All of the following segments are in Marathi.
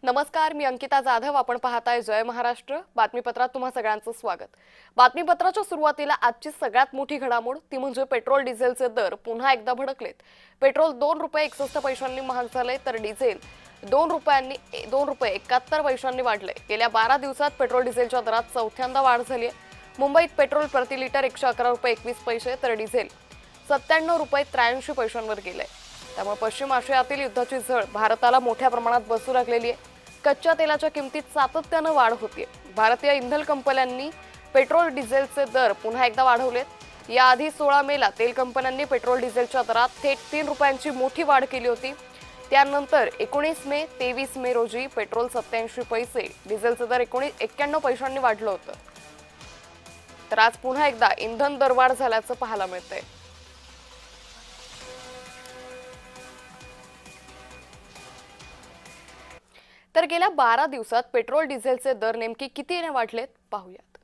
नमस्कार, मी अंकिता जाधव. आपण पाहताय जय महाराष्ट्र. बातमीपत्रात तुम्हा सगळ्यांचं स्वागत. बातमीपत्राच्या सुरुवातीला आजची सगळ्यात मोठी घडामोड ती म्हणजे पेट्रोल डिझेलचे दर पुन्हा एकदा भडकलेत. पेट्रोल 2 रुपये 61 पैशांनी महाग झाले तर डिझेल 2 रुपये 71 पैशांनी वाढले. गेल्या 12 दिवसात पेट्रोल डिझेलच्या दरात चौथ्यांदा वाढ झाली आहे. मुंबईत पेट्रोल प्रति लिटर 111 रुपये 21 पैसे तर डिझेल 97 रुपये 83 पैशांवर गेले. त्यामुळे पश्चिम आशियातील युद्धाची झळ भारताला मोठ्या प्रमाणात बसू लागलेली आहे. कच्च्या तेलाच्या किमतीत सातत्याने वाढ होते. भारतीय इंधन कंपन्यांनी पेट्रोल डिझेलचे दर पुन्हा एकदा वाढवलेत. याआधी 16 मेला तेल कंपन्यांनी पेट्रोल डिझेलच्या दरात थेट 3 रुपयांची मोठी वाढ केली होती. त्यानंतर 19 मे 23 मे रोजी पेट्रोल 87 पैसे, डिझेलचे दर 91 पैशांनी वाढलं होतं. तर आज पुन्हा एकदा इंधन दरवाढ झाल्याचं पाहायला मिळतंय. तर गेल्या 12 दिवसात पेट्रोल डिझेलचे दर नेमके कितीने वाढलेत पाहूयात.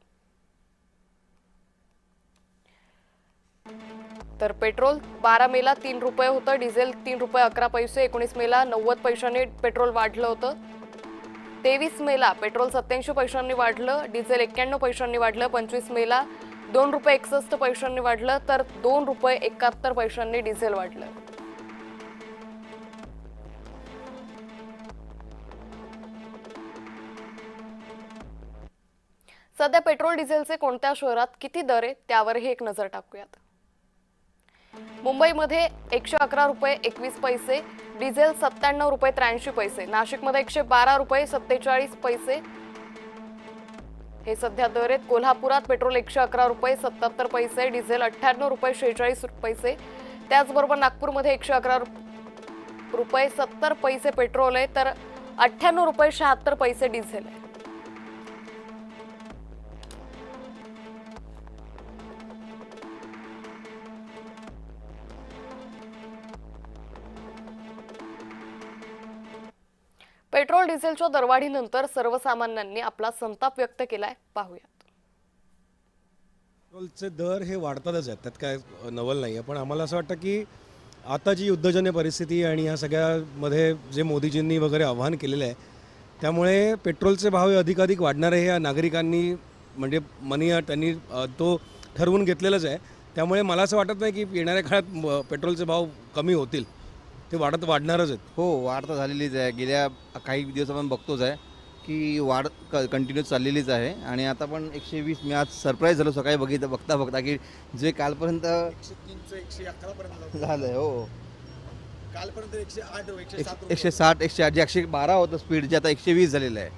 तर पेट्रोल 12 मेला 3 रुपये होतं, डिझेल 3 रुपये 11 पैसे. 19 मेला 90 पैशांनी पेट्रोल वाढलं होतं. 23 मेला पेट्रोल 87 पैशांनी वाढलं, डिझेल 91 पैशांनी वाढलं. 25 मेला 2 रुपये 61 पैशांनी वाढलं तर 2 रुपये 71 पैशांनी डिझेल वाढलं. सध्या पेट्रोल डिझेलचे कोणत्या शहरात किती दर आहेत त्यावरही एक नजर टाकूयात. मुंबईमध्ये 111 रुपये 21 पैसे, डिझेल 97 रुपये 83 पैसे. नाशिकमध्ये 112 रुपये 47 पैसे हे सध्या दर आहेत. कोल्हापुरात पेट्रोल 111 रुपये 77 पैसे, डिझेल 98 रुपये 46 पैसे. त्याचबरोबर नागपूरमध्ये 111 रुपये 70 पैसे पेट्रोल आहे तर 98 रुपये 76 पैसे डिझेल आहे. पेट्रोल डिझेलच्या दरवाढीनंतर सर्वसामान्यांनी आपला संताप व्यक्त केलाय, पाहूयात. पेट्रोलचे दर हे वाढतातच आहेत, त्यात काय नवल नाही आहे. पण आम्हाला असं वाटतं की आता जी युद्धजन्य परिस्थिती आणि या सगळ्यामध्ये जे मोदीजींनी वगैरे आव्हान केलेलं आहे त्यामुळे पेट्रोलचे भाव हे अधिकाधिक वाढणार आहे. या नागरिकांनी म्हणजे त्यांनी तो ठरवून घेतलेलंच आहे. त्यामुळे मला असं वाटत नाही की येणाऱ्या काळात पेट्रोलचे भाव कमी होतील, ते वाढणारच आहेत. हो, वाढ तर झालेलीच आहे. गेल्या काही दिवस आपण बघतोच आहे की वाढ कंटिन्यू चाललेलीच आहे. आणि आता पण 120 मी आज सरप्राईज झालो सकाळी बघता की जे कालपर्यंत 111 पर्यंत झालंय. हो, कालपर्यंत 108 160 108 जे 112 होतं स्पीड, जे आता 120 झालेलं आहे.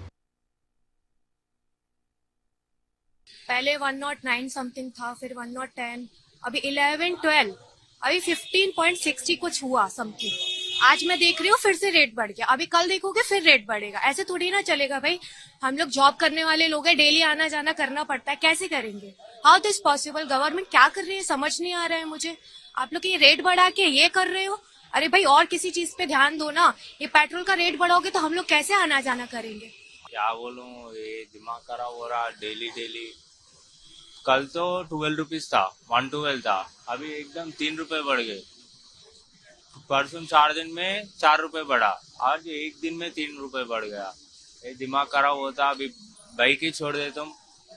पहले 109 समथिंग था, फिर 110, अभी 11, 12, अभी 15.60 कुछ हुआ समथिंग. आज मैं देख रही हूँ फिर से रेट बढ़ गया. अभी कल देखोगे फिर रेट बढ़ेगा. ऐसे थोड़ी ना चलेगा भाई. हम लोग जॉब करने वाले लोग हैं, डेली आना जाना करना पड़ता है. कैसे करेंगे? हाउ दिस पॉसिबल? गवर्नमेंट क्या कर रही है समझ नहीं आ रहा है मुझे. आप लोग ये रेट बढ़ा के ये कर रहे हो. अरे भाई और किसी चीज पे ध्यान दो ना. ये पेट्रोल का रेट बढ़ाओगे तो हम लोग कैसे आना जाना करेंगे? क्या बोलूं, ये दिमाग खराब हो रहा डेली डेली. कल तो 12 रुपीज था, 112 था, अभी एकदम 3 रुपए बढ़ गए. परसों 4 दिन में 4 रुपए बढ़ा, आज एक दिन में 3 रुपए बढ़ गया. ये दिमाग खराब होता. अभी बाइक ही छोड़ देता हूँ,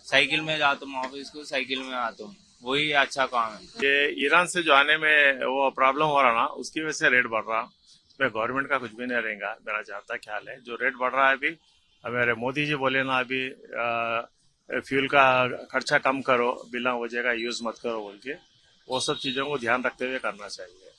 साइकिल में जाता हूँ ऑफिस को, साइकिल में आता हूँ, वही अच्छा काम है. ये ईरान से जो आने में वो प्रॉब्लम हो रहा ना, उसकी वजह से रेट बढ़ रहा. इसमें गवर्नमेंट का कुछ भी नहीं रहेगा, मेरा जहाँ तक ख्याल है. जो रेट बढ़ रहा है अभी, हमारे मोदी जी बोले ना अभी फ्यूल का खर्चा कम करो, बिना वजह का यूज मत करो बोल के, वो सब चीजों को ध्यान रखते हुए करना चाहिए.